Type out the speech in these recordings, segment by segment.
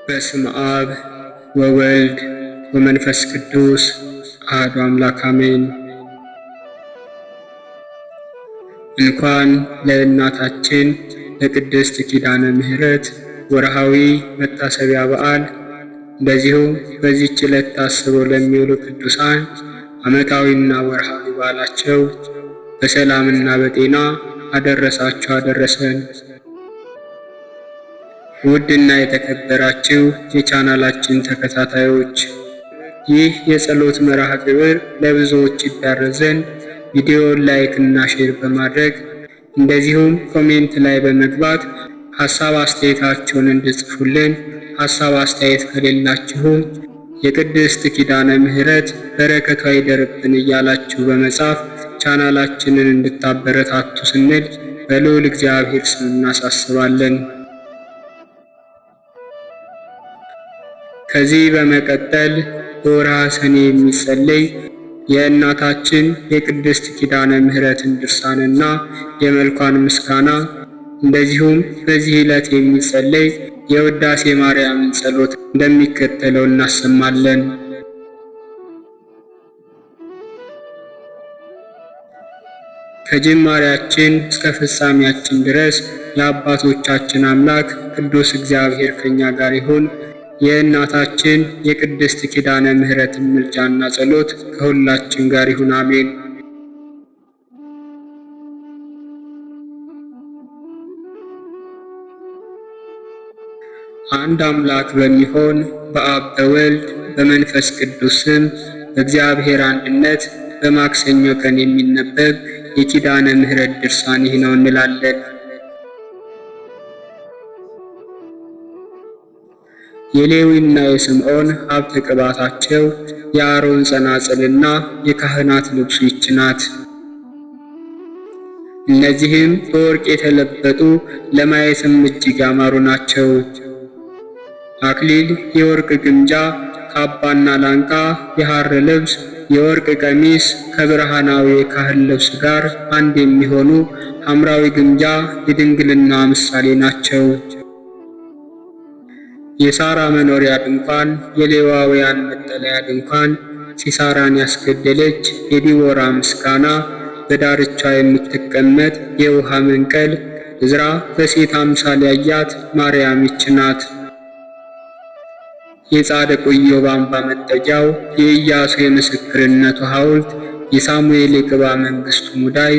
በስመ አብ ወወልድ ወመንፈስ ቅዱስ አሐዱ አምላክ አሜን። እንኳን ለእናታችን ለቅድስት ኪዳነ ምሕረት ወርሃዊ መታሰቢያ በዓል እንደዚሁም በዚህች ዕለት ታስበው ለሚውሉ ቅዱሳን ዓመታዊና ወርሃዊ በዓላቸው በሰላምና በጤና አደረሳችሁ አደረሰን። ውድና የተከበራችሁ የቻናላችን ተከታታዮች ይህ የጸሎት መርሃ ግብር ለብዙዎች ይዳረስ ዘንድ ቪዲዮውን ላይክ እና ሼር በማድረግ እንደዚሁም ኮሜንት ላይ በመግባት ሐሳብ አስተያየታችሁን እንድጽፉልን፣ ሐሳብ አስተያየት ከሌላችሁም የቅድስት ኪዳነ ምሕረት በረከቷ ይደርብን እያላችሁ በመጻፍ ቻናላችንን እንድታበረታቱ ስንል በልዑል እግዚአብሔር ስም እናሳስባለን። ከዚህ በመቀጠል በወርሃ ሰኔ የሚጸለይ የእናታችን የቅድስት ኪዳነ ምሕረትን ድርሳንና የመልኳን ምስጋና እንደዚሁም በዚህ ዕለት የሚጸለይ የውዳሴ ማርያምን ጸሎት እንደሚከተለው እናሰማለን። ከጅማሬያችን እስከ ፍጻሜያችን ድረስ የአባቶቻችን አምላክ ቅዱስ እግዚአብሔር ከኛ ጋር ይሁን። የእናታችን የቅድስት ኪዳነ ምሕረትን ምልጃና ጸሎት ከሁላችን ጋር ይሁን፣ አሜን። አንድ አምላክ በሚሆን በአብ በወልድ በመንፈስ ቅዱስ ስም በእግዚአብሔር አንድነት በማክሰኞ ቀን የሚነበብ የኪዳነ ምሕረት ድርሳን ይህ ነው እንላለን። የሌዊና የስምዖን ሀብተ ቅባታቸው የአሮን ጸናጽልና የካህናት ልብሱ ይህች ናት። እነዚህም በወርቅ የተለበጡ ለማየትም እጅግ ያማሩ ናቸው። አክሊል፣ የወርቅ ግምጃ፣ ካባና ላንቃ፣ የሐር ልብስ፣ የወርቅ ቀሚስ ከብርሃናዊ የካህን ልብስ ጋር አንድ የሚሆኑ ሐምራዊ ግምጃ የድንግልና ምሳሌ ናቸው። የሳራ መኖሪያ ድንኳን፣ የሌዋውያን መጠለያ ድንኳን፣ ሲሳራን ያስገደለች የዲቦራ ምስጋና፣ በዳርቻ የምትቀመጥ የውሃ መንቀል፣ ዕዝራ በሴት አምሳል ያያት ማርያም ይህች ናት። የጻድቁ ኢዮብ አምባ መጠጊያው፣ የኢያሱ የምስክርነቱ ሐውልት፣ የሳሙኤል የቅባ መንግሥቱ ሙዳይ፣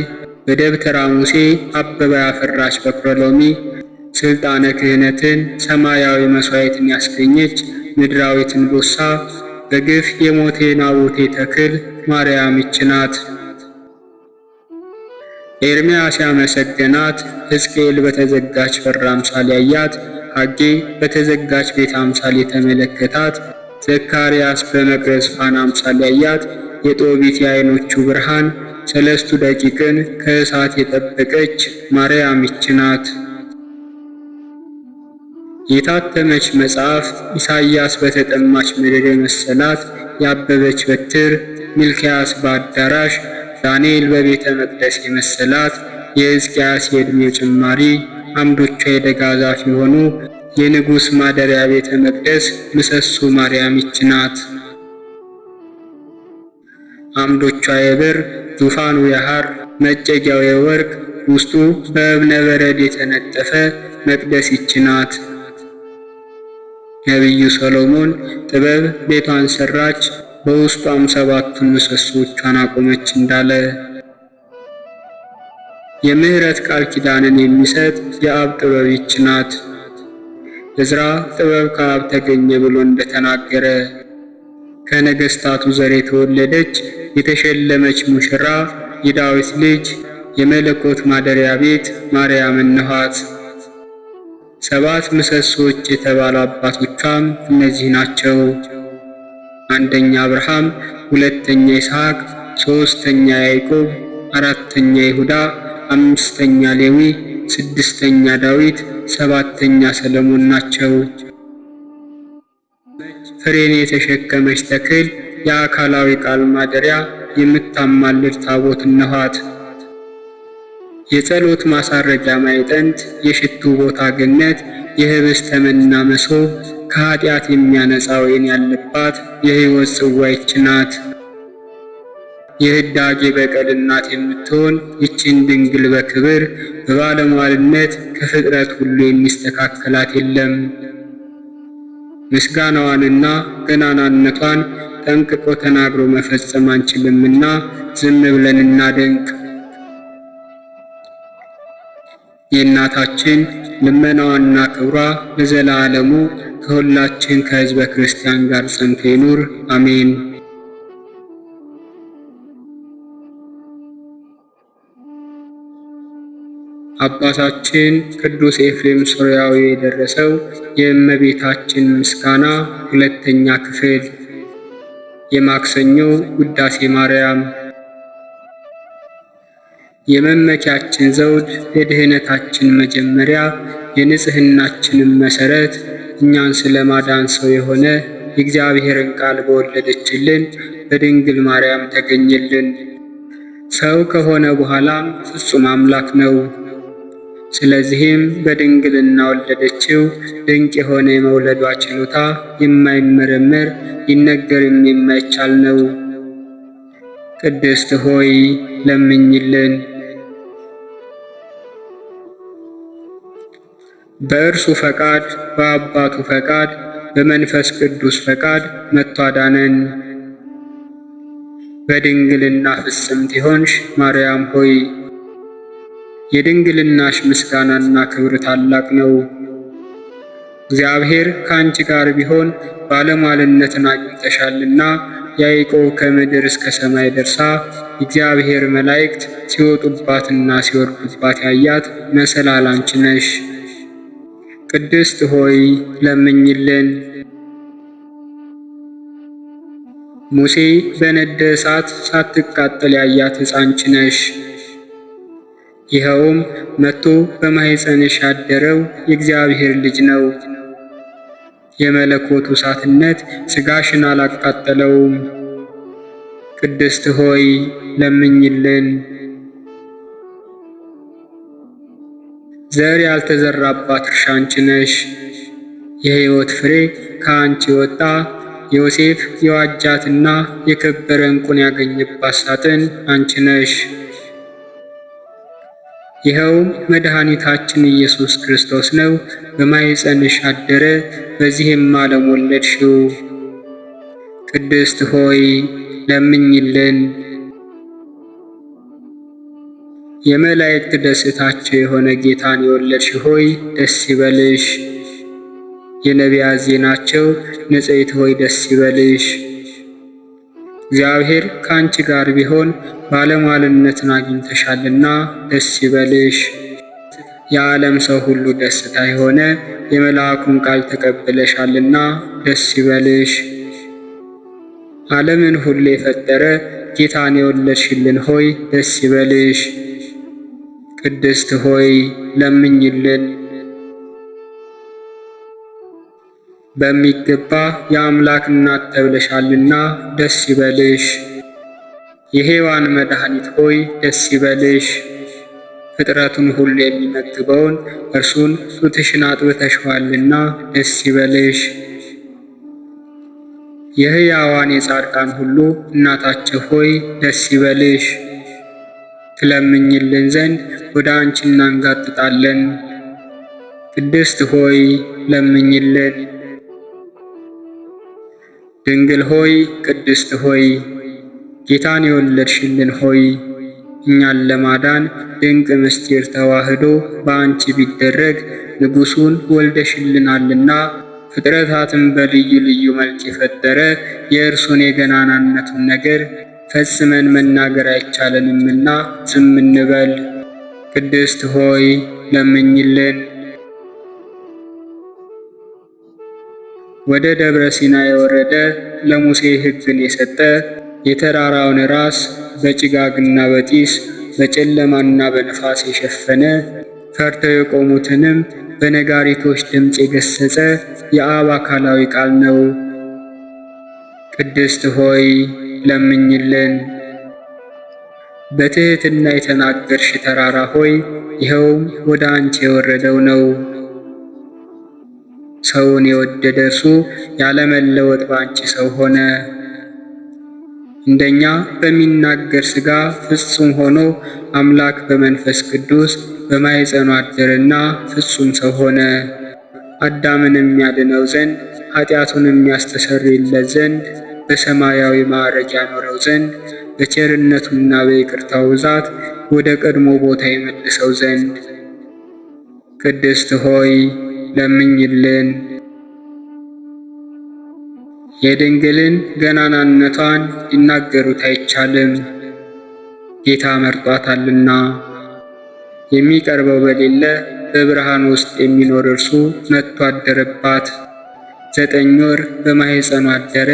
በደብተራ ሙሴ አበባ ያፈራች በኩረ ሎሚ፣ ስልጣነ ክህነትን ሰማያዊ መስዋዕትን ያስገኘች ምድራዊት እንቦሳ፣ በግፍ የሞተ ናቡቴ ተክል ማርያም ይህች ናት። ኤርምያስ ያመሰገናት፣ ሕዝቅኤል በተዘጋች በር አምሳል ያያት፣ ሐጌ በተዘጋች ቤት አምሳል የተመለከታት፣ ዘካርያስ በመቅረዝ ፋና አምሳል ያያት፣ የጦቢት የዓይኖቹ ብርሃን ሰለስቱ ደቂቅን ከእሳት የጠበቀች ማርያም ይህች ናት። የታተመች መጽሐፍ ኢሳይያስ በተጠማች ምድር የመሰላት፣ ያበበች በትር ሚልክያስ በአዳራሽ፣ ዳንኤል በቤተ መቅደስ የመሰላት፣ የሕዝቅያስ የዕድሜው ጭማሪ አምዶቿ የደጋ ዛፍ የሆኑ የንጉሥ ማደሪያ ቤተ መቅደስ ምሰሶ ማርያም ይህች ናት። አምዶቿ የብር ዙፋኑ የሐር መጨጊያው የወርቅ ውስጡ በእብነ በረድ የተነጠፈ መቅደስ ይህች ናት። ነቢዩ ሰሎሞን ጥበብ ቤቷን ሰራች፣ በውስጧም ሰባቱን ምሰሶቿን አቆመች እንዳለ የምሕረት ቃል ኪዳንን የሚሰጥ የአብ ጥበብ ይህች ናት። ዕዝራ ጥበብ ከአብ ተገኘ ብሎ እንደተናገረ ከነገሥታቱ ዘር የተወለደች የተሸለመች ሙሽራ የዳዊት ልጅ የመለኮት ማደሪያ ቤት ማርያም እንኋት። ሰባት ምሰሶች የተባሉ አባቶቿም እነዚህ ናቸው። አንደኛ አብርሃም፣ ሁለተኛ ይስሐቅ፣ ሦስተኛ ያዕቆብ፣ አራተኛ ይሁዳ፣ አምስተኛ ሌዊ፣ ስድስተኛ ዳዊት፣ ሰባተኛ ሰለሞን ናቸው። ፍሬን የተሸከመች ተክል የአካላዊ ቃል ማደሪያ የምታማልድ ታቦት እንኋት። የጸሎት ማሳረጊያ ማዕጠንት፣ የሽቱ ቦታ ገነት፣ የህብስተ መና መሶብ፣ ከኃጢአት የሚያነጻ ወይን ያለባት የሕይወት ጽዋ ይህች ናት። የህዳጌ በቀል እናት የምትሆን ይችን ድንግል በክብር በባለሟልነት ከፍጥረት ሁሉ የሚስተካከላት የለም። ምስጋናዋንና ገናናነቷን ጠንቅቆ ተናግሮ መፈጸም አንችልምና ዝም ብለን እናደንቅ። የእናታችን ልመናዋና ክብሯ ለዘላለሙ ከሁላችን ከሕዝበ ክርስቲያን ጋር ጸንቶ ይኑር፣ አሜን። አባታችን ቅዱስ ኤፍሬም ሶርያዊ የደረሰው የእመቤታችን ምስጋና ሁለተኛ ክፍል። የማክሰኞ ውዳሴ ማርያም። የመመኪያችን ዘውድ፣ የድህነታችን መጀመሪያ፣ የንጽህናችንም መሰረት፣ እኛን ስለማዳን ሰው የሆነ የእግዚአብሔርን ቃል በወለደችልን በድንግል ማርያም ተገኘልን። ሰው ከሆነ በኋላም ፍጹም አምላክ ነው። ስለዚህም በድንግልና ወለደችው። ድንቅ የሆነ የመውለዷ ችሎታ የማይመረመር ሊነገርም የማይቻል ነው። ቅድስት ሆይ ለምኝልን። በእርሱ ፈቃድ፣ በአባቱ ፈቃድ፣ በመንፈስ ቅዱስ ፈቃድ መጥቶ አዳነን። በድንግልና ፍጽምት የሆንሽ ማርያም ሆይ የድንግልናሽ ምስጋናና ክብር ታላቅ ነው። እግዚአብሔር ከአንቺ ጋር ቢሆን ባለሟልነትን አግኝተሻልና። ያዕቆብ ከምድር እስከ ሰማይ ደርሳ የእግዚአብሔር መላእክት ሲወጡባትና ሲወርዱባት ያያት መሰላል አንቺ ነሽ። ቅድስት ሆይ ለምኝልን። ሙሴ በነደ እሳት ሳትቃጠል ያያት ሕፃን አንቺ ነሽ። ይኸውም መጥቶ በማኅፀንሽ ያደረው የእግዚአብሔር ልጅ ነው። የመለኮቱ እሳትነት ሥጋሽን አላቃጠለውም። ቅድስት ሆይ ለምኝልን። ዘር ያልተዘራባት እርሻ አንቺ ነሽ። የሕይወት ፍሬ ከአንቺ ወጣ። ዮሴፍ የዋጃትና የከበረ ዕንቁን ያገኘባት ሳጥን አንቺ ነሽ። ይኸውም መድኃኒታችን ኢየሱስ ክርስቶስ ነው። በማኅፀንሽ አደረ፣ በዚህም ዓለም ወለድሽው። ቅድስት ሆይ ለምኝልን። የመላእክት ደስታቸው የሆነ ጌታን የወለድሽ ሆይ ደስ ይበልሽ። የነቢያት ዜናቸው ንጽሕት ሆይ ደስ ይበልሽ። እግዚአብሔር ከአንቺ ጋር ቢሆን ባለሟልነትን አግኝተሻልና ደስ ይበልሽ። የዓለም ሰው ሁሉ ደስታ የሆነ የመልአኩን ቃል ተቀብለሻልና ደስ ይበልሽ። ዓለምን ሁሉ የፈጠረ ጌታን የወለድሽልን ሆይ ደስ ይበልሽ። ቅድስት ሆይ ለምኝልን። በሚገባ የአምላክ እናት ተብለሻልና ደስ ይበልሽ። የሔዋን መድኃኒት ሆይ ደስ ይበልሽ። ፍጥረቱን ሁሉ የሚመግበውን እርሱን ጡትሽን አጥብተሽዋልና ደስ ይበልሽ። የሕያዋን የጻድቃን ሁሉ እናታቸው ሆይ ደስ ይበልሽ። ትለምኝልን ዘንድ ወደ አንቺ እናንጋጥጣለን። ቅድስት ሆይ ለምኝልን። ድንግል ሆይ ቅድስት ሆይ ጌታን የወለድሽልን ሆይ እኛን ለማዳን ድንቅ ምስጢር ተዋህዶ በአንቺ ቢደረግ ንጉሡን ወልደሽልናልና ፍጥረታትን በልዩ ልዩ መልክ የፈጠረ የእርሱን የገናናነቱን ነገር ፈጽመን መናገር አይቻለንምና ዝም እንበል። ቅድስት ሆይ ለምኝልን። ወደ ደብረ ሲና የወረደ ለሙሴ ሕግን የሰጠ የተራራውን ራስ በጭጋግና በጢስ በጨለማና በንፋስ የሸፈነ ፈርተው የቆሙትንም በነጋሪቶች ድምፅ የገሰጸ የአብ አካላዊ ቃል ነው። ቅድስት ሆይ ለምኝልን። በትሕትና የተናገርሽ ተራራ ሆይ ይኸውም ወደ አንቺ የወረደው ነው። ሰውን የወደደ እርሱ ያለመለወጥ ባንቺ ሰው ሆነ። እንደኛ በሚናገር ሥጋ ፍጹም ሆኖ አምላክ በመንፈስ ቅዱስ በማኅፀኑ አደረና ፍጹም ሰው ሆነ። አዳምን የሚያድነው ዘንድ ኃጢአቱን የሚያስተሰርይለት ዘንድ በሰማያዊ ማዕረግ ያኖረው ዘንድ በቸርነቱና በይቅርታው ብዛት ወደ ቀድሞ ቦታ ይመልሰው ዘንድ ቅድስት ሆይ ለምኝልን። የድንግልን ገናናነቷን ሊናገሩት አይቻልም፣ ጌታ መርጧታልና። የሚቀርበው በሌለ በብርሃን ውስጥ የሚኖር እርሱ መጥቶ አደረባት። 9 ወር በማኅፀኗ አደረ።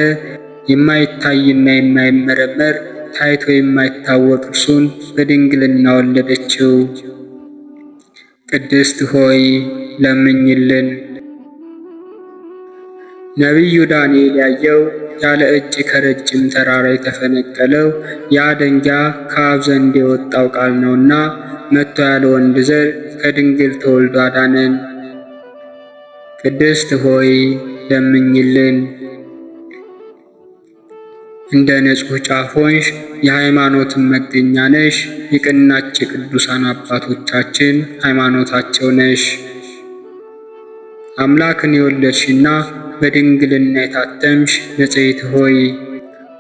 የማይታይና የማይመረመር ታይቶ የማይታወቅ እርሱን በድንግልና ወለደችው። ቅድስት ሆይ ለምኝልን። ነቢዩ ዳንኤል ያየው ያለ እጅ ከረጅም ተራራ የተፈነቀለው ያ ደንጊያ ከአብ ዘንድ የወጣው ቃል ነውና መጥቶ ያለ ወንድ ዘር ከድንግል ተወልዶ አዳነን። ቅድስት ሆይ ለምኝልን። እንደ ንጹሕ ጫፍ ሆንሽ፣ የሃይማኖትን መገኛ ነሽ። የቀናች የቅዱሳን አባቶቻችን ሃይማኖታቸው ነሽ። አምላክን የወለድሽና በድንግልና የታተምሽ ንጽሕት ሆይ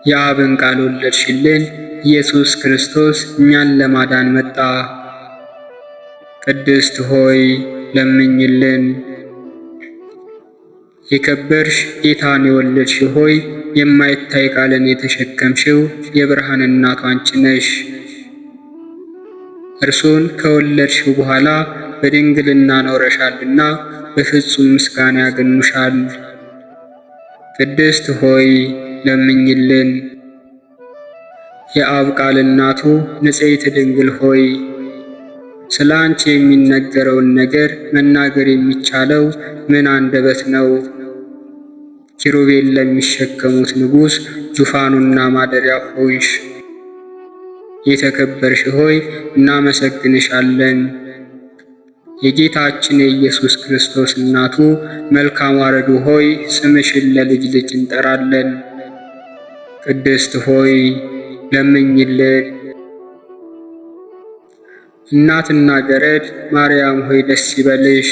የአብን ቃል ወለድሽልን። ኢየሱስ ክርስቶስ እኛን ለማዳን መጣ። ቅድስት ሆይ ለምኝልን። የከበርሽ ጌታን የወለድሽ ሆይ የማይታይ ቃልን የተሸከምሽው የብርሃን እናቱ አንቺ ነሽ። እርሱን ከወለድሽው በኋላ በድንግልና ኖረሻልና በፍጹም ምስጋና ያገኑሻል። ቅድስት ሆይ ለምኝልን። የአብ ቃል እናቱ ንጽሕት ድንግል ሆይ ስለ አንቺ የሚነገረውን ነገር መናገር የሚቻለው ምን አንደበት ነው? ኪሩቤል ለሚሸከሙት ንጉሥ ዙፋኑና ማደሪያ ሆይሽ። የተከበርሽ ሆይ እናመሰግንሻለን። የጌታችን የኢየሱስ ክርስቶስ እናቱ መልካም ዋረዱ ሆይ ስምሽን ለልጅ ልጅ እንጠራለን። ቅድስት ሆይ ለምኝልን። እናትና ገረድ ማርያም ሆይ ደስ ይበልሽ።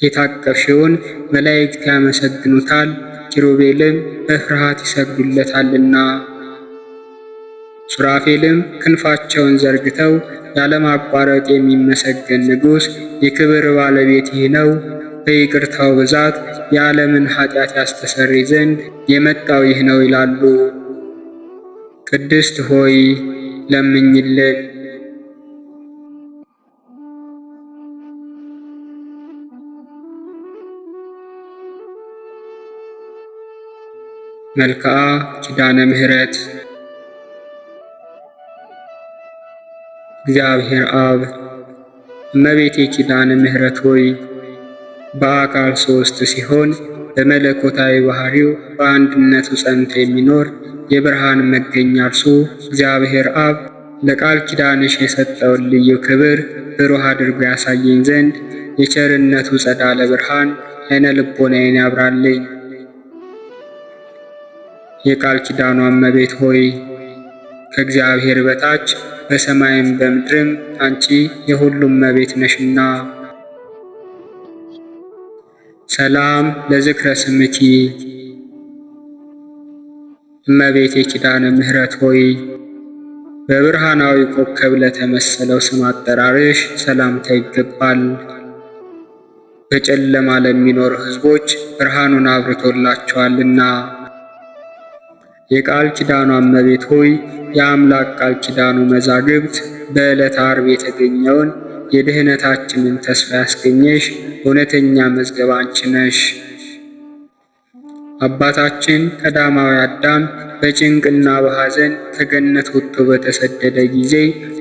የታቀፍሽውን መላእክት ያመሰግኑታል፣ ኪሩቤልም በፍርሃት ይሰግዱለታልና። ሱራፌልም ክንፋቸውን ዘርግተው ያለማቋረጥ የሚመሰገን ንጉሥ የክብር ባለቤት ይህ ነው፣ በይቅርታው ብዛት የዓለምን ኃጢአት ያስተሰርይ ዘንድ የመጣው ይህ ነው ይላሉ። ቅድስት ሆይ ለምኝልን። መልክዓ ኪዳነ ምሕረት። እግዚአብሔር አብ እመቤቴ ኪዳነ ምሕረት ሆይ በአካል 3 ሲሆን በመለኮታዊ ባህሪው በአንድነቱ ጸንቶ የሚኖር የብርሃን መገኛ እርሱ እግዚአብሔር አብ ለቃል ኪዳንሽ የሰጠውን ልዩ ክብር ብሩህ አድርጎ ያሳየኝ ዘንድ የቸርነቱ ጸዳለ ብርሃን ዓይነ ልቦናዬን ያብራልኝ። የቃል ኪዳኑ እመቤት ሆይ ከእግዚአብሔር በታች በሰማይም በምድርም አንቺ የሁሉም እመቤት ነሽና፣ ሰላም ለዝክረ ስምኪ። እመቤቴ ኪዳነ ምሕረት ሆይ በብርሃናዊ ኮከብ ለተመሰለው ስም አጠራርሽ ሰላምታ ይገባል። በጨለማ ለሚኖሩ ሕዝቦች ብርሃኑን አብርቶላቸዋልና። የቃል ኪዳኑ እመቤት ሆይ የአምላክ ቃል ኪዳኑ መዛግብት በዕለተ ዓርብ የተገኘውን የድኅነታችንን ተስፋ ያስገኘሽ እውነተኛ መዝገብ አንቺ ነሽ። አባታችን ቀዳማዊ አዳም በጭንቅና በሐዘን ከገነት ወጥቶ በተሰደደ ጊዜ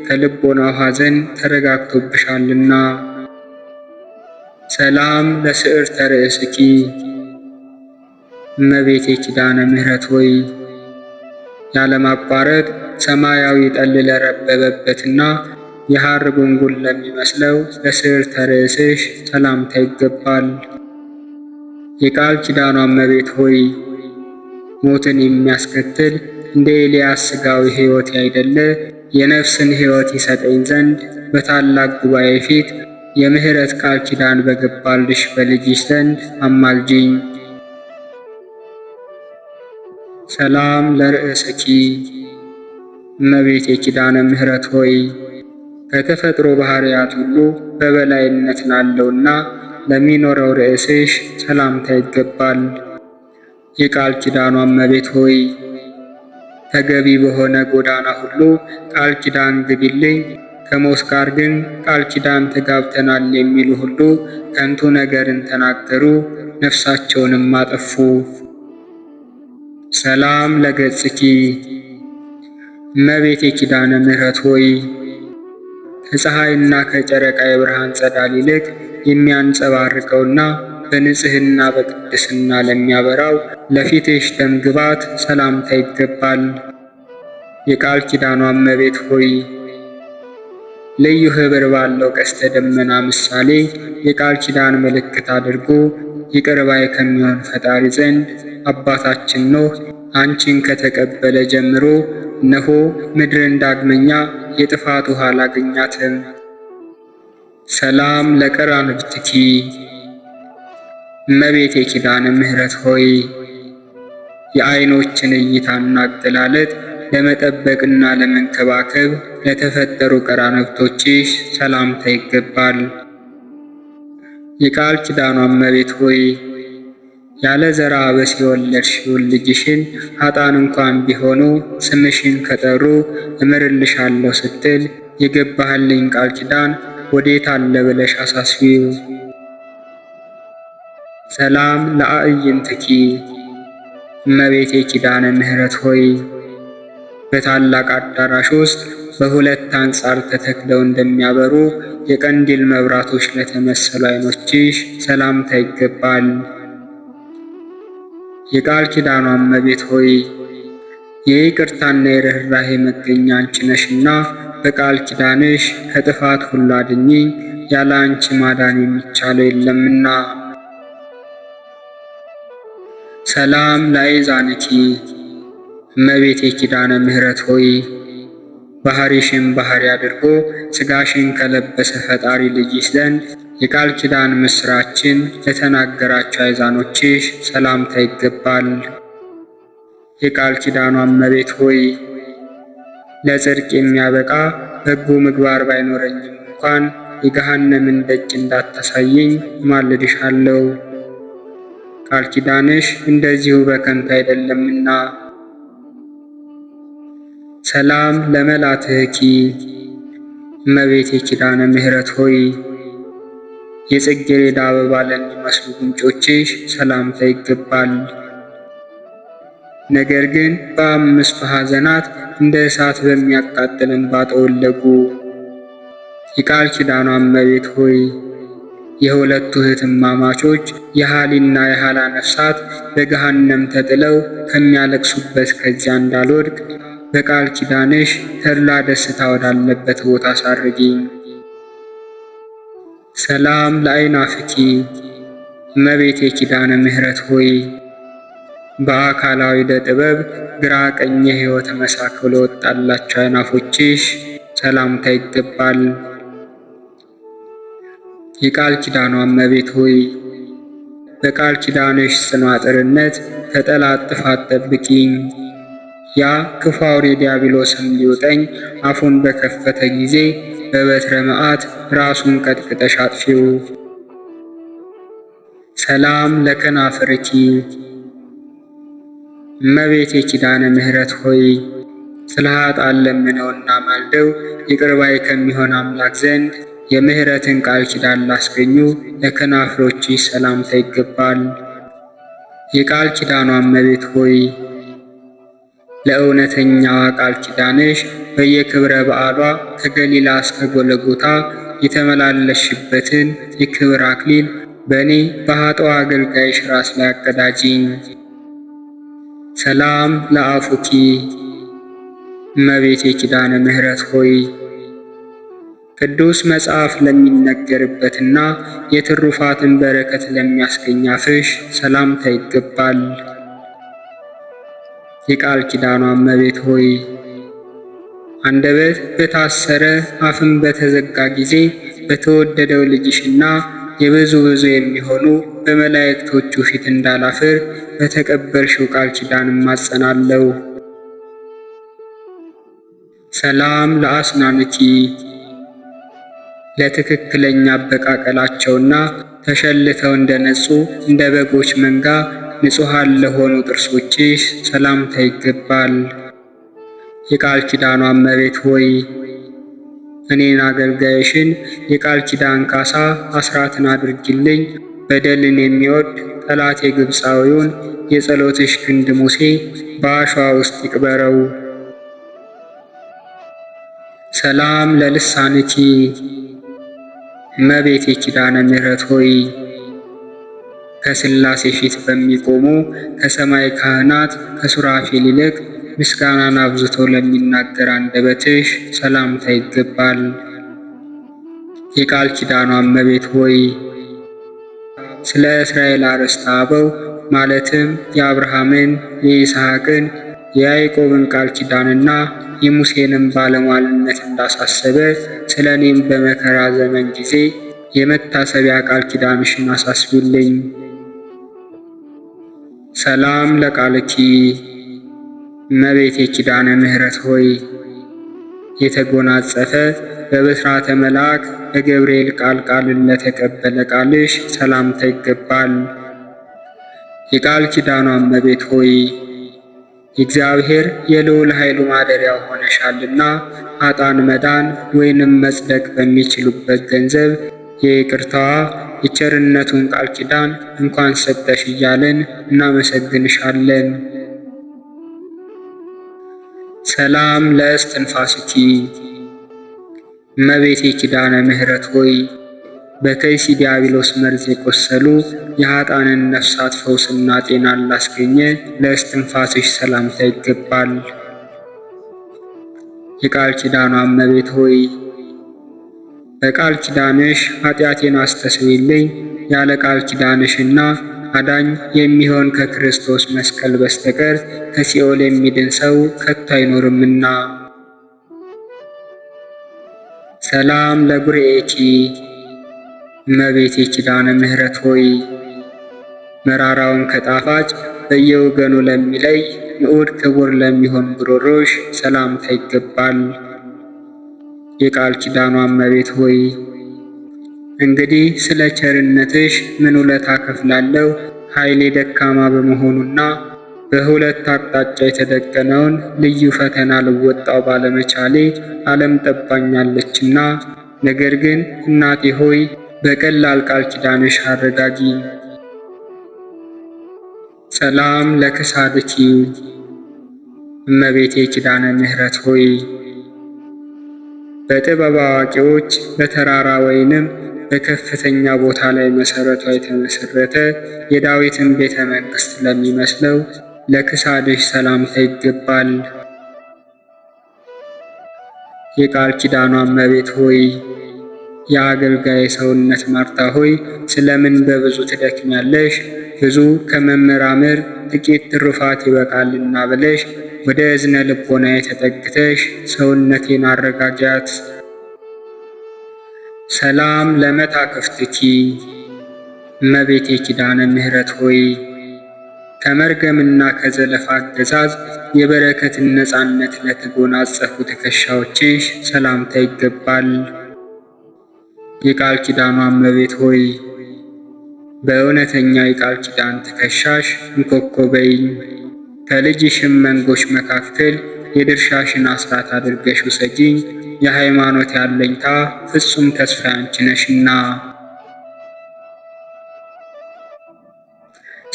ከልቦናው ሐዘን ተረጋግቶብሻልና። ሰላም ለስዕርተ ርእስኪ። እመቤቴ ኪዳነ ምሕረት ሆይ ያለማቋረጥ ሰማያዊ ጠል ለረበበበትና የሐር ጉንጉን ለሚመስለው ለስዕርተ ርእስሽ ሰላምታ ይገባል። የቃል ኪዳኗ እመቤት ሆይ ሞትን የሚያስከትል እንደ ኤልያስ ሥጋዊ ሕይወት ያይደለ የነፍስን ሕይወት ይሰጠኝ ዘንድ በታላቅ ጉባኤ ፊት የምሕረት ቃል ኪዳን በገባልሽ በልጅሽ ዘንድ አማልጂኝ። ሰላም ለርእስኪ እመቤቴ ኪዳነ ምሕረት ሆይ ከተፈጥሮ ባሕርያት ሁሉ በበላይነት ላለውና ለሚኖረው ርዕስሽ ሰላምታ ይገባል። የቃል ኪዳኗ እመቤት ሆይ ተገቢ በሆነ ጎዳና ሁሉ ቃል ኪዳን ግቢልኝ፣ ከሞት ጋር ግን ቃል ኪዳን ተጋብተናል የሚሉ ሁሉ ከንቱ ነገርን ተናገሩ፣ ነፍሳቸውንም አጠፉ። ሰላም ለገጽኪ እመቤቴ ኪዳነ ምሕረት ሆይ ከፀሐይና ከጨረቃ የብርሃን ጸዳል ይልቅ የሚያንጸባርቀውና በንጽሕና በቅድስና ለሚያበራው ለፊትሽ ደም ግባት ሰላምታ ይገባል። የቃል ኪዳኗ እመቤት ሆይ ልዩ ኅብር ባለው ቀስተ ደመና ምሳሌ የቃል ኪዳን ምልክት አድርጎ ይቅር ባይ ከሚሆን ፈጣሪ ዘንድ አባታችን ኖህ አንቺን ከተቀበለ ጀምሮ እነሆ ምድርን ዳግመኛ የጥፋት ውሃ አላገኛትም። ሰላም ለቀራንብትኪ እመቤቴ ኪዳነ ምሕረት ሆይ የዓይኖችን እይታና አገላለጥ ለመጠበቅና ለመንከባከብ ለተፈጠሩ ቀራንብቶችሽ ሰላምታ ይገባል። የቃል ኪዳኗ እመቤት ሆይ ያለ ዘርአ ብእሲ የወለድሽውን ልጅሽን ኃጥአን እንኳን ቢሆኑ ስምሽን ከጠሩ እምርልሻለሁ ስትል የገባህልኝ ቃል ኪዳን ወዴት አለ ብለሽ አሳስቢው። ሰላም ለአዕይንትኪ እመቤቴ ኪዳነ ምሕረት ሆይ በታላቅ አዳራሽ ውስጥ በሁለት አንጻር ተተክለው እንደሚያበሩ የቀንዲል መብራቶች ለተመሰሉ ዓይኖችሽ ሰላምታ ይገባል። የቃል ኪዳኗ እመቤት ሆይ የይቅርታና የርኅራኄ መገኛ አንቺ ነሽና በቃል ኪዳንሽ ከጥፋት ሁሉ አድኚኝ፣ ያለ አንቺ ማዳን የሚቻለው የለምና። ሰላም ለአእዛንኪ እመቤቴ ኪዳነ ምሕረት ሆይ ባሕሪሽን ባሕሪ አድርጎ ሥጋሽን ከለበሰ ፈጣሪ ልጅሽ ዘንድ የቃል ኪዳን ምስራችን ለተናገራቸው አእዛኖችሽ ሰላምታ ይገባል። የቃል ኪዳኗ እመቤት ሆይ ለጽድቅ የሚያበቃ በጎ ምግባር ባይኖረኝም እንኳን የገሃነምን ደጅ እንዳታሳየኝ እማልድሻለሁ። ቃል ኪዳንሽ እንደዚሁ በከንቱ አይደለምና። ሰላም ለመላትህኪ እመቤቴ ኪዳነ ምሕረት ሆይ የጽጌረዳ አበባ ለሚመስሉ ጉንጮችሽ ሰላምታ ይገባል። ነገር ግን በ5 ሐዘናት እንደ እሳት በሚያቃጥል እንባ ጠወለጉ። የቃል ኪዳኗ እመቤት ሆይ የሁለቱ እህትማማቾች የሃሊና የሃላ ነፍሳት በገሃነም ተጥለው ከሚያለቅሱበት ከዚያ እንዳልወድቅ በቃል ኪዳንሽ ተድላ ደስታ ወዳለበት ቦታ አሳርጊኝ። ሰላም ለአዕናፍኪ እመቤቴ ኪዳነ ምሕረት ሆይ በአካላዊ ዕደ ጥበብ ግራ ቀኝ የሕይወት መሳክል ለወጣላቸው ዓይናፎችሽ ሰላምታ ይገባል። የቃል ኪዳኗ እመቤት ሆይ በቃል ኪዳንሽ ጽኑ አጥርነት ከጠላት ጥፋት ጠብቂኝ። ያ ክፉ አውሬ ዲያብሎስም ሊውጠኝ አፉን በከፈተ ጊዜ በበትረ መዓት ራሱን ቀጥቅጠሽ አጥፊው። ሰላም ለከናፍርኪ እመቤቴ ኪዳነ ምሕረት ሆይ ስለ ኃጥአን ለምነውና ማልደው ይቅር ባይ ከሚሆን አምላክ ዘንድ የምሕረትን ቃል ኪዳን ላስገኙ ለከናፍሮችሽ ሰላምታ ይገባል። የቃል ኪዳኗ እመቤት ሆይ ለእውነተኛዋ ቃል ኪዳንሽ በየክብረ በዓሏ ከገሊላ እስከ ጎለጎታ የተመላለስሽበትን የክብር አክሊል በእኔ በኃጥእ አገልጋይሽ ራስ ላይ አቀዳጂኝ። ሰላም ለአፉኪ እመቤቴ ኪዳነ ምሕረት ሆይ ቅዱስ መጽሐፍ ለሚነገርበትና የትሩፋትን በረከት ለሚያስገኝ አፍሽ ሰላምታ ይገባል። የቃል ኪዳኗ እመቤት ሆይ አንደበት በታሰረ አፍን በተዘጋ ጊዜ በተወደደው ልጅሽና የብዙ የሚሆኑ በመላእክቶቹ ፊት እንዳላፍር በተቀበልሽው ቃል ኪዳን እማጸናለሁ። ሰላም ለአስናንኪ ለትክክለኛ አበቃቀላቸውና ተሸልተው እንደነጹ እንደ በጎች መንጋ ንጹሐን ለሆኑ ጥርሶችሽ ሰላምታ ይገባል። የቃል ኪዳኗ እመቤት ሆይ እኔን አገልጋይሽን የቃል ኪዳን ካሳ አስራትን አድርጊልኝ። በደልን የሚወድ ጠላት የግብፃዊውን የጸሎትሽ ክንድ ሙሴ በአሸዋ ውስጥ ይቅበረው። ሰላም ለልሳንኪ እመቤቴ ኪዳነ ምሕረት ሆይ ከሥላሴ ፊት በሚቆሙ ከሰማይ ካህናት ከሱራፌል ይልቅ ምስጋናን አብዝቶ ለሚናገር አንደበትሽ ሰላምታ ይገባል። የቃል ኪዳኗ እመቤት ሆይ ስለ እስራኤል አርዕስተ አበው ማለትም የአብርሃምን፣ የይስሐቅን፣ የያዕቆብን ቃል ኪዳንና የሙሴንም ባለሟልነት እንዳሳሰበ ስለ እኔም በመከራ ዘመን ጊዜ የመታሰቢያ ቃል ኪዳንሽን አሳስቢልኝ። ሰላም ለቃልኪ እመቤቴ ኪዳነ ምሕረት ሆይ የተጎናጸፈ በብስራተ መልአክ በገብርኤል ቃልን ለተቀበለ ቃልሽ ሰላምታ ይገባል። የቃል ኪዳኗ እመቤት ሆይ የእግዚአብሔር የልዑል ኃይሉ ማደሪያው ሆነሻልና ኃጥአን መዳን ወይንም መጽደቅ በሚችሉበት ገንዘብ የይቅርታዋ የቸርነቱን ቃል ኪዳን እንኳን ሰጠሽ እያልን እናመሰግንሻለን። ሰላም ለእስትንፋስኪ እመቤቴ ኪዳነ ምሕረት ሆይ በከይሲ ዲያብሎስ መርዝ የቆሰሉ የኃጥአንን ነፍሳት ፈውስና ጤናን ላስገኘ ለእስትንፋስሽ ሰላምታ ይገባል። የቃል ኪዳኗ እመቤት ሆይ በቃል ኪዳንሽ ኃጢአቴን አስተስሪልኝ። ያለ ቃል ኪዳንሽና አዳኝ የሚሆን ከክርስቶስ መስቀል በስተቀር ከሲኦል የሚድን ሰው ከቶ አይኖርምና። ሰላም ለጉርኤኪ እመቤቴ ኪዳነ ምሕረት ሆይ መራራውን ከጣፋጭ በየወገኑ ለሚለይ ንዑድ ክቡር ለሚሆን ጉሮሮሽ ሰላምታ ይገባል። የቃል ኪዳኗ እመቤት ሆይ እንግዲህ ስለ ቸርነትሽ ምን ውለታ ከፍላለሁ? ኃይሌ ደካማ በመሆኑና በሁለት አቅጣጫ የተደቀነውን ልዩ ፈተና ልወጣው ባለመቻሌ ዓለም ጠባኛለችና። ነገር ግን እናቴ ሆይ በቀላል ቃል ኪዳንሽ አረጋጊ። ሰላም ለክሳድኪ እመቤቴ ኪዳነ ምሕረት ሆይ በጥበብ አዋቂዎች በተራራ ወይንም በከፍተኛ ቦታ ላይ መሰረቷ የተመሰረተ የዳዊትን ቤተ መንግሥት ለሚመስለው ለክሳድሽ ሰላምታ ይገባል። የቃል ኪዳኗ እመቤት ሆይ የአገልጋይ ሰውነት ማርታ ሆይ ስለምን በብዙ ትደክሚያለሽ? ብዙ ከመመራመር ጥቂት ትሩፋት ይበቃልና ብለሽ ወደ እዝነ ልቦና የተጠግተሽ ሰውነቴን አረጋጊያት። ሰላም ለመታክፍትኪ እመቤቴ ኪዳነ ምሕረት ሆይ ከመርገምና ከዘለፋ አገዛዝ የበረከትን ነፃነት ለተጎናጸፉ ትከሻዎችሽ ሰላምታ ይገባል። የቃል ኪዳኗ እመቤት ሆይ በእውነተኛ የቃል ኪዳን ትከሻሽ እንኮኮ በይኝ። ከልጅሽም መንጎች መካከል የድርሻሽን አስራት አድርገሽ ውሰጂኝ። የሃይማኖት ያለኝታ ፍጹም ተስፋ አንቺ ነሽና።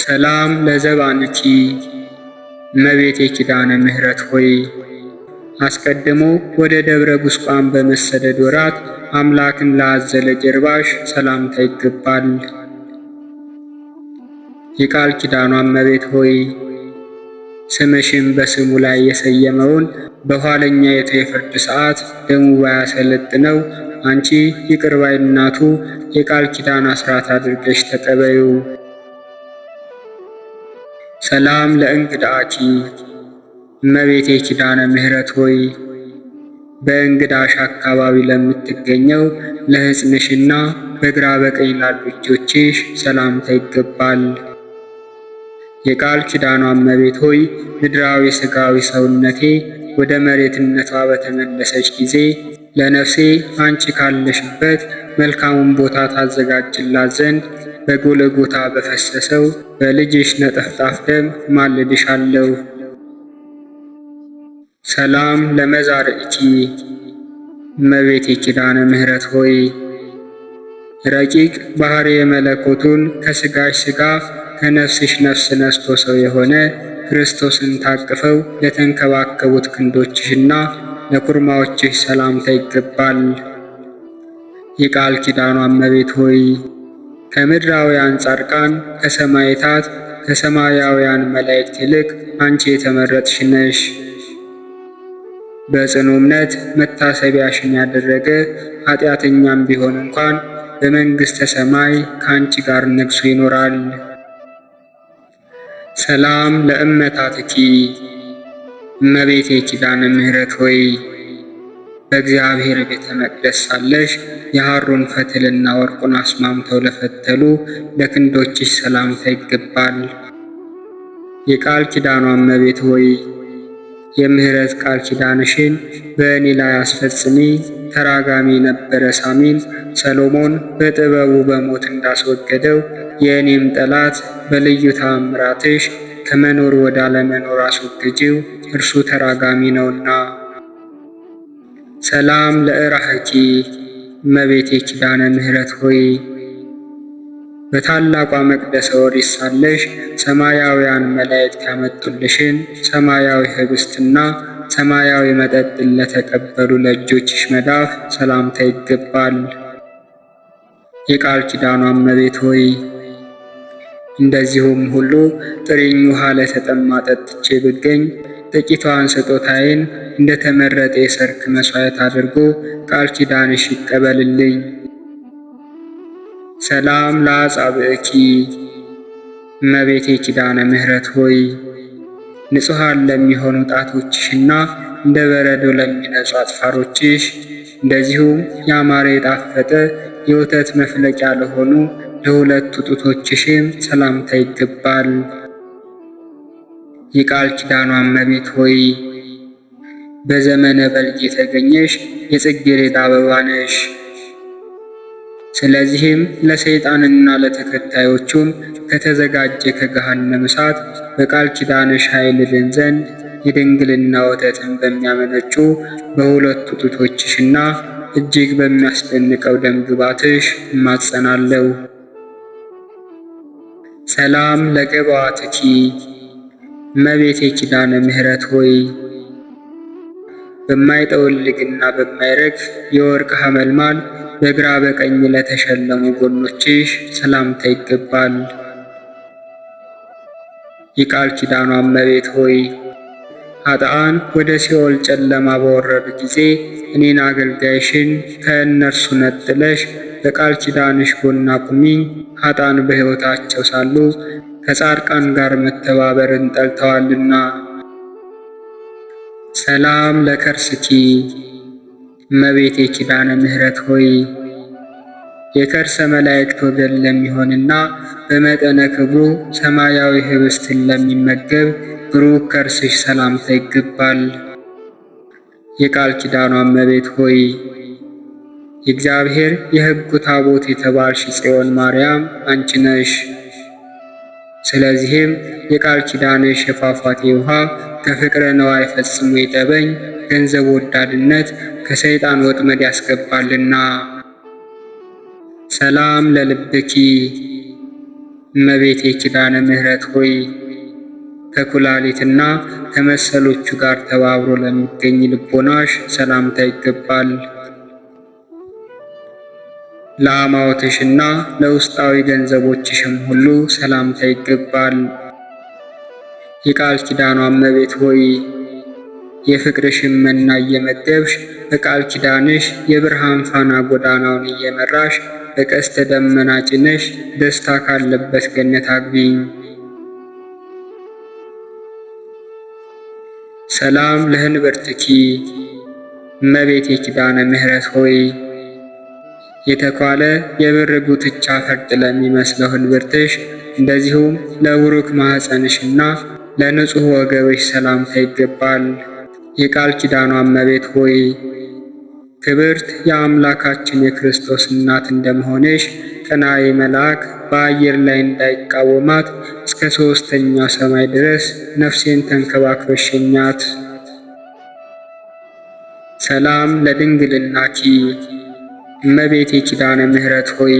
ሰላም ለዘባንኪ እመቤቴ ኪዳነ ምሕረት ሆይ አስቀድሞ ወደ ደብረ ጉስቋም በመሰደድ ወራት አምላክን ላዘለ ጀርባሽ ሰላምታ ይገባል። የቃል ኪዳኗ እመቤት ሆይ ስምሽን በስሙ ላይ የሰየመውን በኋለኛይቱ የፍርድ ሰዓት ደሙ ባያሰለጥነው አንቺ ይቅር ባይ እናቱ የቃል ኪዳን አስራት አድርገሽ ተቀበዩ። ሰላም ለእንግዳኪ እመቤቴ ኪዳነ ምሕረት ሆይ በእንግዳሽ አካባቢ ለምትገኘው ለሕፅንሽና በግራ በቀኝ ላሉ እጆችሽ ሰላምታ ይገባል። የቃል ኪዳኗ እመቤት ሆይ ምድራዊ ሥጋዊ ሰውነቴ ወደ መሬትነቷ በተመለሰች ጊዜ ለነፍሴ አንቺ ካለሽበት መልካሙን ቦታ ታዘጋጅላት ዘንድ በጎልጎታ በፈሰሰው በልጅሽ ነጠፍጣፍ ደም ማልድሻለሁ። ሰላም ለመዛርዕኪ እመቤቴ ኪዳነ ምሕረት ሆይ ረቂቅ ባሕርየ መለኮቱን ከሥጋሽ ሥጋ ከነፍስሽ ነፍስ ነስቶ ሰው የሆነ ክርስቶስን ታቅፈው ለተንከባከቡት ክንዶችሽና ለኩርማዎችሽ ሰላምታ ይገባል። የቃል ኪዳኗ እመቤት ሆይ ከምድራውያን ጻድቃን ከሰማዕታት ከሰማያውያን መላእክት ይልቅ አንቺ የተመረጥሽ ነሽ። በጽኑ እምነት መታሰቢያሽን ያደረገ ኃጢአተኛም ቢሆን እንኳን በመንግሥተ ሰማይ ከአንቺ ጋር ነግሶ ይኖራል። ሰላም ለእመታትኪ እመቤቴ ኪዳነ ምሕረት ሆይ በእግዚአብሔር ቤተ መቅደስ ሳለሽ የሐሩን ፈትልና ወርቁን አስማምተው ለፈተሉ ለክንዶችሽ ሰላምታ ይገባል። የቃል ኪዳኗ እመቤት ሆይ የምሕረት ቃል ኪዳንሽን በእኔ ላይ አስፈጽሚ። ተራጋሚ ነበረ ሳሚን ሰሎሞን በጥበቡ በሞት እንዳስወገደው የእኔም ጠላት በልዩ ተአምራትሽ ከመኖር ወደ አለመኖር አስወግጂው፣ እርሱ ተራጋሚ ነውና። ሰላም ለእራህኪ እመቤቴ ኪዳነ ምሕረት ሆይ በታላቋ መቅደሰ ኦሪት ሳለሽ ሰማያውያን መላእክት ያመጡልሽን ሰማያዊ ኅብስትና ሰማያዊ መጠጥን ለተቀበሉ ለእጆችሽ መዳፍ ሰላምታ ይገባል። የቃል ኪዳኗ እመቤት ሆይ እንደዚሁም ሁሉ ጥሪኝ ውሃ ለተጠማ ጠጥቼ ብገኝ ጥቂቷን ስጦታዬን እንደ ተመረጠ የሰርክ መሥዋዕት አድርጎ ቃል ኪዳንሽ ይቀበልልኝ። ሰላም ለአጻብዕኪ እመቤቴ ኪዳነ ምሕረት ሆይ ንጹሐን ለሚሆኑ ጣቶችሽና እንደ በረዶ ለሚነጹ አጥፋሮችሽ እንደዚሁም ያማረ የጣፈጠ የወተት መፍለቂያ ለሆኑ ለሁለቱ ጡቶችሽም ሰላምታ ይገባል። የቃል ኪዳኗ እመቤት ሆይ በዘመነ በልግ የተገኘሽ የጽጌረዳ አበባ ነሽ። ስለዚህም ለሰይጣንና ለተከታዮቹም ከተዘጋጀ ከገሃነመ እሳት በቃል ኪዳንሽ ኃይል ድን ዘንድ የድንግልና ወተትን በሚያመነጩ በሁለቱ ጡቶችሽና እጅግ በሚያስደንቀው ደም ግባትሽ እማጸናለሁ። ሰላም ለገባዋትኪ እመቤቴ ኪዳነ ምሕረት ሆይ በማይጠወልግና በማይረግፍ የወርቅ ሐመልማል በግራ በቀኝ ለተሸለሙ ጎኖችሽ ሰላምታ ይገባል። የቃል ኪዳኗ እመቤት ሆይ ኃጥአን ወደ ሲኦል ጨለማ በወረዱ ጊዜ እኔን አገልጋይሽን ከእነርሱ ነጥለሽ በቃል ኪዳንሽ ጎን አቁሚኝ። ኃጥአን በሕይወታቸው ሳሉ ከጻድቃን ጋር መተባበርን ጠልተዋልና። ሰላም ለከርስኪ እመቤቴ ኪዳነ ምሕረት ሆይ የከርሰ መላእክት ወገን ለሚሆንና በመጠነ ክብሩ ሰማያዊ ኅብስትን ለሚመገብ ብሩክ ከርስሽ ሰላምታ ይገባል። የቃል ኪዳኗ እመቤት ሆይ የእግዚአብሔር የሕጉ ታቦት የተባልሽ ጽዮን ማርያም አንቺ ነሽ። ስለዚህም የቃል ኪዳንሽ የፏፏቴ ውሃ ከፍቅረ ነዋይ ፈጽሞ ይጠበኝ፣ ገንዘብ ወዳድነት ከሰይጣን ወጥመድ ያስገባልና። ሰላም ለልብኪ እመቤቴ ኪዳነ ምሕረት ሆይ ከኩላሊትና ከመሰሎቹ ጋር ተባብሮ ለሚገኝ ልቦናሽ ሰላምታ ይገባል። ለአማውትሽና ለውስጣዊ ገንዘቦችሽም ሁሉ ሰላምታ ይገባል። የቃል ኪዳኗ እመቤት ሆይ የፍቅርሽን መና እየመገብሽ በቃል ኪዳንሽ የብርሃን ፋና ጎዳናውን እየመራሽ በቀስተ ደመና ጭነሽ ደስታ ካለበት ገነት አግቢኝ። ሰላም ለህንብርትኪ እመቤቴ ኪዳነ ምሕረት ሆይ የተኳለ የብር ጉትቻ ፈርጥ ለሚመስለው ህንብርትሽ እንደዚሁም ለቡሩክ ማኅፀንሽና ለንጹሕ ወገብሽ ሰላምታ ይገባል። የቃል ኪዳኗ እመቤት ሆይ ክብርት የአምላካችን የክርስቶስ እናት እንደመሆንሽ ቀናኢ መልአክ በአየር ላይ እንዳይቃወማት እስከ ሦስተኛው ሰማይ ድረስ ነፍሴን ተንከባክበሽ ሸኛት። ሰላም ለድንግልናኪ እመቤቴ ኪዳነ ምሕረት ሆይ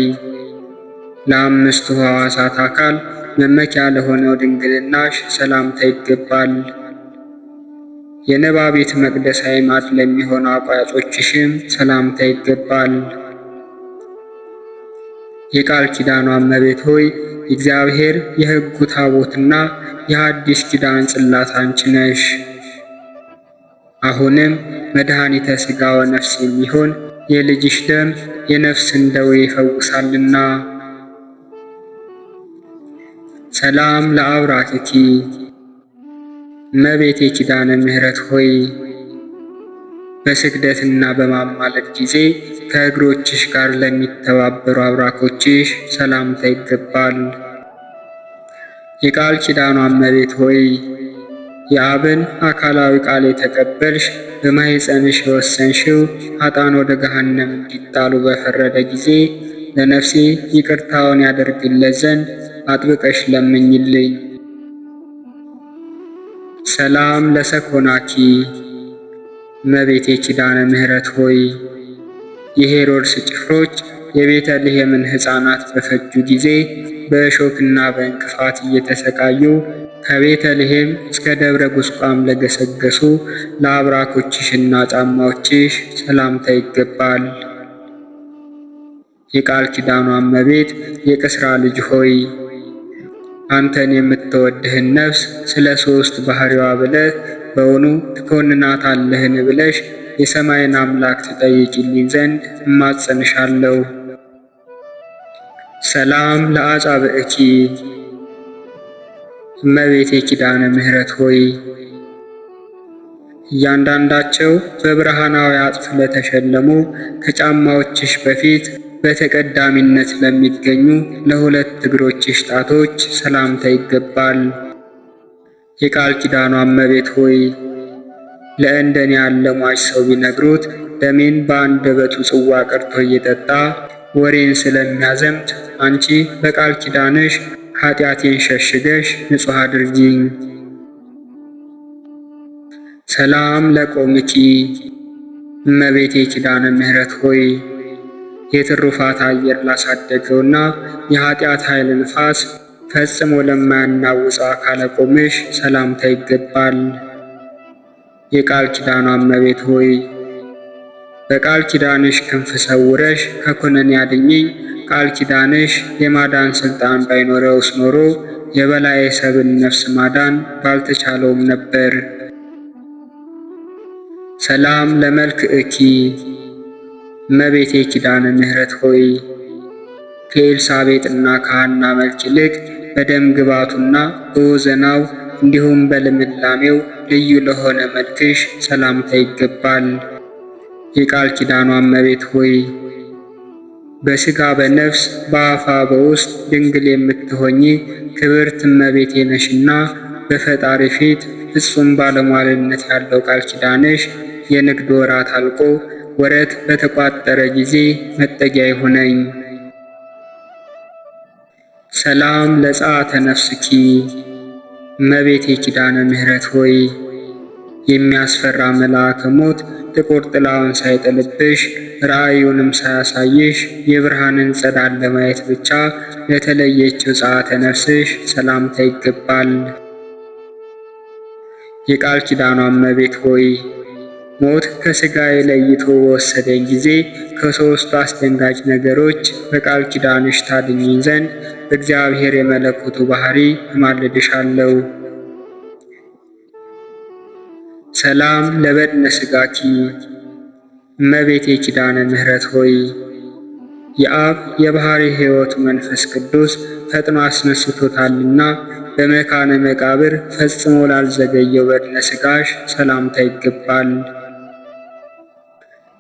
ለአምስቱ ሕዋሳት አካል መመኪያ ለሆነው ድንግልናሽ ሰላምታ ይገባል። የነባቢት መቅደስ አዕማድ ለሚሆኑ አቋጮችሽም ሰላምታ ይገባል። የቃል ኪዳኗ እመቤት ሆይ እግዚአብሔር የሕጉ ታቦትና የሐዲስ ኪዳን ጽላት አንቺ ነሽ። አሁንም መድኃኒተ ሥጋ ወነፍስ የሚሆን የልጅሽ ደም የነፍስን ደዌ ይፈውሳልና። ሰላም ለአብራክኪ እመቤቴ ኪዳነ ምሕረት ሆይ በስግደትና በማማለድ ጊዜ ከእግሮችሽ ጋር ለሚተባበሩ አብራኮችሽ ሰላምታ ይገባል። የቃል ኪዳኗ እመቤት ሆይ የአብን አካላዊ ቃል የተቀበልሽ በማኅፀንሽ የወሰንሽው ኃጥአን ወደ ገሃነም እንዲጣሉ በፈረደ ጊዜ ለነፍሴ ይቅርታውን ያደርግለት ዘንድ አጥብቀሽ ለምኝልኝ። ሰላም ለሰኮናኪ እመቤቴ ኪዳነ ምሕረት ሆይ የሄሮድስ ጭፍሮች የቤተልሔምን ሕፃናት በፈጁ ጊዜ በእሾክና በእንቅፋት እየተሰቃዩ ከቤተልሔም እስከ ደብረ ቁስቋም ለገሰገሱ ለአብራኮችሽና ጫማዎችሽ ሰላምታ ይገባል። የቃል ኪዳኗ እመቤት የቅስራ ልጅ ሆይ አንተን የምትወድህን ነፍስ ስለ ሦስት ባሕሪዋ ብለህ በውኑ ትኮንናታለህን ብለሽ የሰማይን አምላክ ትጠይቂልኝ ዘንድ እማጸንሻለሁ። ሰላም ለአጻብዕኪ እመቤቴ ኪዳነ ምሕረት ሆይ እያንዳንዳቸው በብርሃናዊ አጽፍ ለተሸለሙ ከጫማዎችሽ በፊት በተቀዳሚነት ለሚገኙ ለሁለት እግሮችሽ ጣቶች ሰላምታ ይገባል። የቃል ኪዳኗ እመቤት ሆይ ለእንደኔ ያለ ሟች ሰው ቢነግሩት ደሜን በአንደበቱ ጽዋ ቀድቶ እየጠጣ ወሬን ስለሚያዘምት አንቺ በቃል ኪዳንሽ ኃጢአቴን ሸሽገሽ ንጹሕ አድርጊኝ። ሰላም ለቆምኪ እመቤቴ ኪዳነ ምሕረት ሆይ የትሩፋት አየር ላሳደገውና የኃጢአት ኃይል ንፋስ ፈጽሞ ለማያናውፀው አካለ ቆምሽ ሰላምታ ይገባል። የቃል ኪዳኗ እመቤት ሆይ በቃል ኪዳንሽ ክንፍ ሰውረሽ ከኩነኔ አድኝኝ። ቃል ኪዳንሽ የማዳን ሥልጣን ባይኖረውስ ኖሮ የበላዔ ሰብን ነፍስ ማዳን ባልተቻለውም ነበር። ሰላም ለመልክዕኪ እመቤቴ ኪዳነ ምሕረት ሆይ ከኤልሳቤጥና ከሐና መልክ ይልቅ በደም ግባቱና በወዘናው እንዲሁም በልምላሜው ልዩ ለሆነ መልክሽ ሰላምታ ይገባል። የቃል ኪዳኗ እመቤት ሆይ በሥጋ በነፍስ በአፋ በውስጥ ድንግል የምትሆኚ ክብርት እመቤቴ ነሽና በፈጣሪ ፊት ፍጹም ባለሟልነት ያለው ቃል ኪዳንሽ የንግድ ወራት አልቆ ወረት በተቋጠረ ጊዜ መጠጊያ ይሁነኝ። ሰላም ለጸአተ ነፍስኪ እመቤቴ ኪዳነ ምሕረት ሆይ የሚያስፈራ መልአከ ሞት ጥቁር ጥላውን ሳይጥልብሽ ራእዩንም ሳያሳይሽ የብርሃንን ጸዳል ለማየት ብቻ ለተለየችው ጸአተ ነፍስሽ ሰላምታ ይገባል። የቃል ኪዳኗ እመቤት ሆይ ሞት ከሥጋዬ ለይቶ በወሰደኝ ጊዜ ከሦስቱ አስደንጋጭ ነገሮች በቃል ኪዳንሽ ታድኝኝ ዘንድ በእግዚአብሔር የመለኮቱ ባሕሪ እማልድሻለሁ። ሰላም ለበድነ ሥጋኪ እመቤቴ ኪዳነ ምሕረት ሆይ የአብ የባሕሪ ሕይወቱ መንፈስ ቅዱስ ፈጥኖ አስነስቶታልና በመካነ መቃብር ፈጽሞ ላልዘገየው በድነ ሥጋሽ ሰላምታ ይገባል።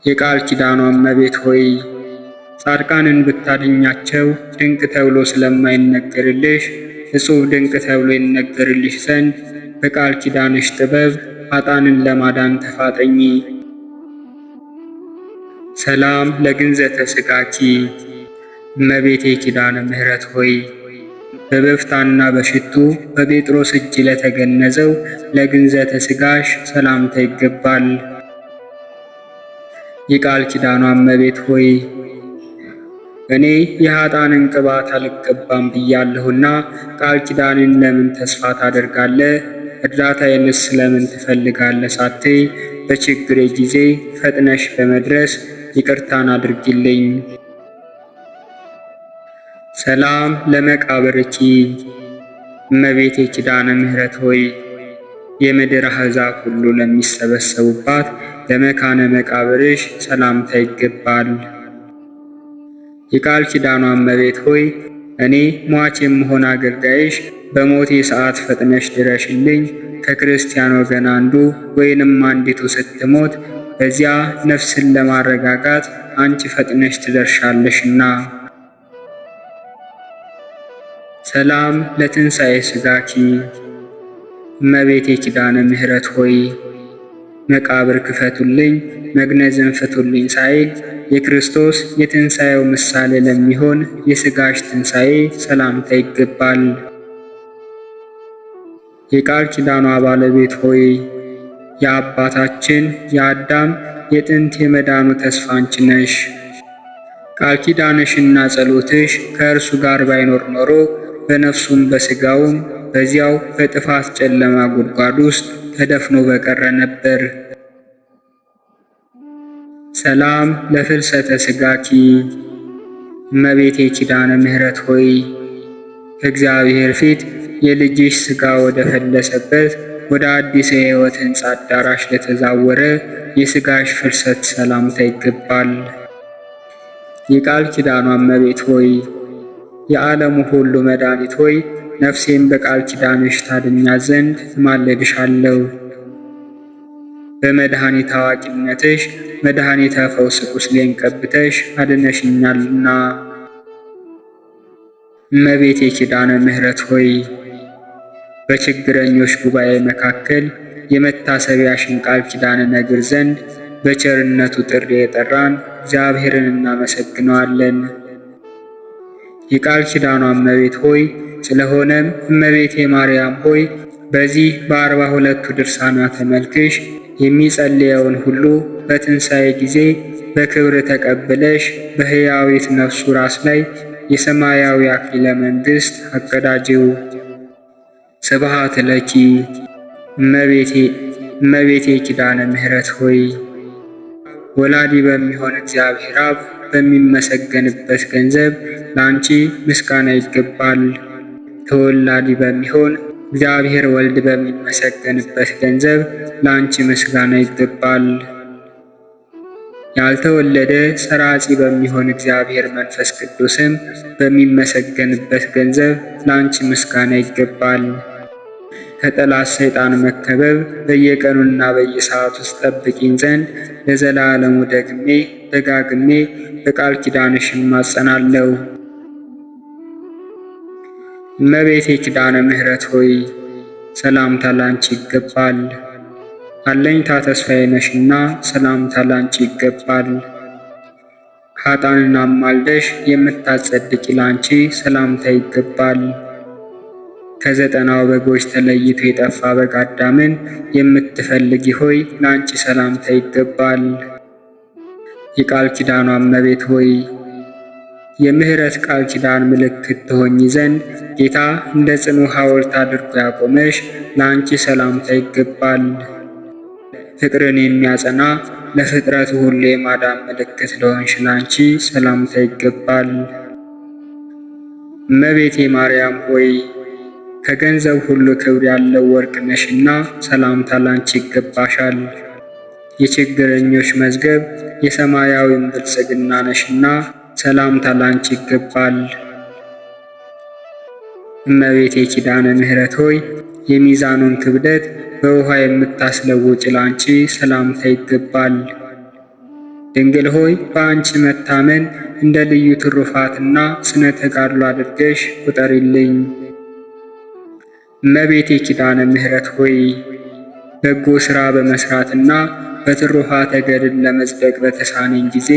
የቃል ኪዳኗ እመቤት ሆይ ጻድቃንን ብታድኛቸው ድንቅ ተብሎ ስለማይነገርልሽ እጹብ ድንቅ ተብሎ ይነገርልሽ ዘንድ በቃል ኪዳንሽ ጥበብ ኃጥአንን ለማዳን ተፋጠኚ። ሰላም ለግንዘተ ሥጋኪ እመቤቴ ኪዳነ ምሕረት ሆይ በበፍታና በሽቱ በጴጥሮስ እጅ ለተገነዘው ለግንዘተ ሥጋሽ ሰላምታ ይገባል። የቃል ኪዳኗ እመቤት ሆይ እኔ የኃጥአንን ቅባት አልቀባም ብያለሁና ቃል ኪዳንን ለምን ተስፋ ታደርጋለህ? እርዳታዬንስ ለምን ትፈልጋለህ ሳትይ በችግሬ ጊዜ ፈጥነሽ በመድረስ ይቅርታን አድርጊልኝ። ሰላም ለመቃብርኪ እመቤቴ ኪዳነ ምሕረት ሆይ የምድር አሕዛብ ሁሉ ለሚሰበሰቡባት ለመካነ መቃብርሽ ሰላምታ ይገባል። የቃል ኪዳኗ እመቤት ሆይ እኔ ሟች የምሆን አገልጋይሽ በሞቴ ሰዓት ፈጥነሽ ድረሽልኝ። ከክርስቲያን ወገን አንዱ ወይንም አንዲቱ ስትሞት በዚያ ነፍስን ለማረጋጋት አንቺ ፈጥነሽ ትደርሻለሽና። ሰላም ለትንሣኤ ሥጋኪ እመቤቴ ኪዳነ ምሕረት ሆይ መቃብር ክፈቱልኝ መግነዝን ፍቱልኝ ሳይል የክርስቶስ የትንሣኤው ምሳሌ ለሚሆን የሥጋሽ ትንሣኤ ሰላምታ ይገባል። የቃል ኪዳኗ ባለቤት ሆይ የአባታችን የአዳም የጥንት የመዳኑ ተስፋ አንቺ ነሽ። ቃል ኪዳንሽና ጸሎትሽ ከእርሱ ጋር ባይኖር ኖሮ በነፍሱም በሥጋውም በዚያው በጥፋት ጨለማ ጉድጓድ ውስጥ ተደፍኖ በቀረ ነበር። ሰላም ለፍልሰተ ሥጋኪ እመቤቴ ኪዳነ ምሕረት ሆይ ከእግዚአብሔር ፊት የልጅሽ ሥጋ ወደ ፈለሰበት ወደ አዲስ የሕይወት ሕንጻ አዳራሽ ለተዛወረ የሥጋሽ ፍልሰት ሰላምታ ይገባል። የቃል ኪዳኗ እመቤት ሆይ የዓለሙ ሁሉ መድኃኒት ሆይ ነፍሴን በቃል ኪዳንሽ ታድኛት ዘንድ እማልድሻለሁ። በመድኃኒት አዋቂነትሽ መድኃኒተ ፈውስ ቁስሌን ቀብተሽ አድነሽኛልና። እመቤቴ ኪዳነ ምሕረት ሆይ በችግረኞች ጉባኤ መካከል የመታሰቢያሽን ቃል ኪዳን ነግር ዘንድ በቸርነቱ ጥሪ የጠራን እግዚአብሔርን እናመሰግነዋለን። የቃል ኪዳኗ እመቤት ሆይ ስለሆነም እመቤቴ ማርያም ሆይ በዚህ በ42ቱ ድርሳናተ መልክሽ የሚጸልየውን ሁሉ በትንሣኤ ጊዜ በክብር ተቀብለሽ በሕያዊት ነፍሱ ራስ ላይ የሰማያዊ አክሊለ መንግሥት አቀዳጅው። ስብሐት ለኪ እመቤቴ ኪዳነ ምሕረት ሆይ ወላዲ በሚሆን እግዚአብሔር አብ በሚመሰገንበት ገንዘብ ለአንቺ ምስጋና ይገባል። ተወላዲ በሚሆን እግዚአብሔር ወልድ በሚመሰገንበት ገንዘብ ለአንቺ ምስጋና ይገባል። ያልተወለደ ሰራጺ በሚሆን እግዚአብሔር መንፈስ ቅዱስም በሚመሰገንበት ገንዘብ ለአንቺ ምስጋና ይገባል። ከጠላት ሰይጣን መከበብ በየቀኑና በየሰዓቱ ውስጥ ጠብቂኝ ዘንድ ለዘላለሙ ደግሜ ደጋግሜ በቃል ኪዳንሽ እማጸናለሁ። እመቤቴ ኪዳነ ምሕረት ሆይ ሰላምታ ላንቺ ይገባል። አለኝታ ተስፋዬ ነሽና ሰላምታ ላንቺ ይገባል። ኃጥአንን አማልደሽ የምታጸድቂ ላንቺ ሰላምታ ይገባል። ከ90 በጎች ተለይቶ የጠፋ በግ አዳምን የምትፈልጊ ሆይ ላንቺ ሰላምታ ይገባል። የቃል ኪዳኗ እመቤት ሆይ የምህረት ቃል ኪዳን ምልክት ትሆኚ ዘንድ ጌታ እንደ ጽኑ ሐውልት አድርጎ ያቆመሽ ላንቺ ሰላምታ ይገባል። ፍቅርን የሚያጸና ለፍጥረት ሁሉ የማዳን ምልክት ለሆንሽ ላንቺ ሰላምታ ይገባል። እመቤቴ ማርያም ሆይ ከገንዘብ ሁሉ ክብር ያለው ወርቅ ነሽና ሰላምታ ላንቺ ይገባሻል። የችግረኞች መዝገብ የሰማያዊም ብልጽግና ነሽና ሰላምታ ላንቺ ይገባል። እመቤቴ ኪዳነ ምሕረት ሆይ የሚዛኑን ክብደት በውሃ የምታስለውጭ ላንቺ ሰላምታ ይገባል። ድንግል ሆይ በአንቺ መታመን እንደ ልዩ ትሩፋትና ስነ ተጋድሎ አድርገሽ ቁጠሪልኝ። እመቤቴ ኪዳነ ምሕረት ሆይ በጎ ሥራ በመስራትና በትሩፋተ ገድል ለመጽደቅ በተሳነኝ ጊዜ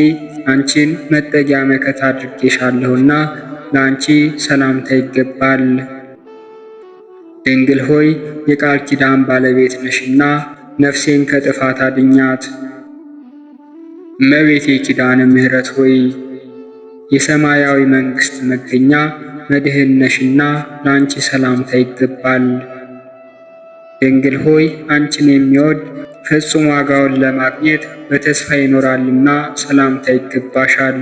አንቺን መጠጊያ መከታ አድርጌሻለሁና ለአንቺ ሰላምታ ይገባል። ድንግል ሆይ የቃል ኪዳን ባለቤት ነሽና ነፍሴን ከጥፋት አድኛት። እመቤቴ ኪዳነ ምሕረት ሆይ የሰማያዊ መንግሥት መገኛ መድህን ነሽና ለአንቺ ሰላምታ ይገባል። ድንግል ሆይ አንቺን የሚወድ ፍጹም ዋጋውን ለማግኘት በተስፋ ይኖራልና ሰላምታ ይገባሻል።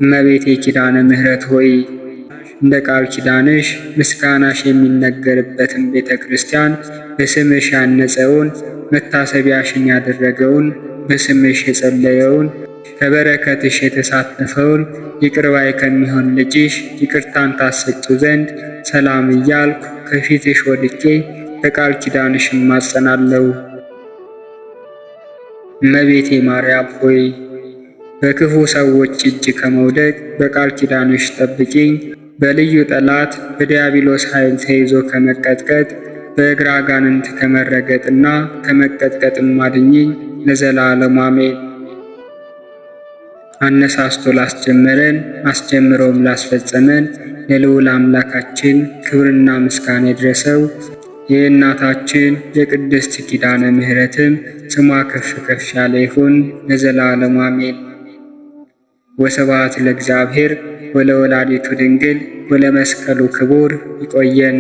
እመቤቴ ኪዳነ ምሕረት ሆይ እንደ ቃል ኪዳንሽ ምስጋናሽ የሚነገርበትን ቤተ ክርስቲያን በስምሽ ያነጸውን መታሰቢያሽን ያደረገውን በስምሽ የጸለየውን ከበረከትሽ የተሳተፈውን ይቅር ባይ ከሚሆን ልጅሽ ይቅርታን ታሰጪው ዘንድ ሰላም እያልኩ ከፊትሽ ወድቄ በቃል ኪዳንሽ እማጸናለሁ። እመቤቴ ማርያም ሆይ በክፉ ሰዎች እጅ ከመውደቅ በቃል ኪዳንሽ ጠብቂኝ። በልዩ ጠላት በዲያብሎስ ኃይል ተይዞ ከመቀጥቀጥ በእግረ አጋንንት ከመረገጥና ከመቀጥቀጥም አድኝኝ ለዘላለሙ አሜን። አነሳስቶ ላስጀመረን አስጀምሮም ላስፈጸመን ለልዑል አምላካችን ክብርና ምስጋና ይድረሰው። የእናታችን የቅድስት ኪዳነ ምሕረትም ስሟ ከፍ ከፍ ያለ ይሁን ለዘላለሙ አሜን። ወስብሐት ለእግዚአብሔር ወለወላዲቱ ድንግል ወለመስቀሉ ክቡር። ይቆየን።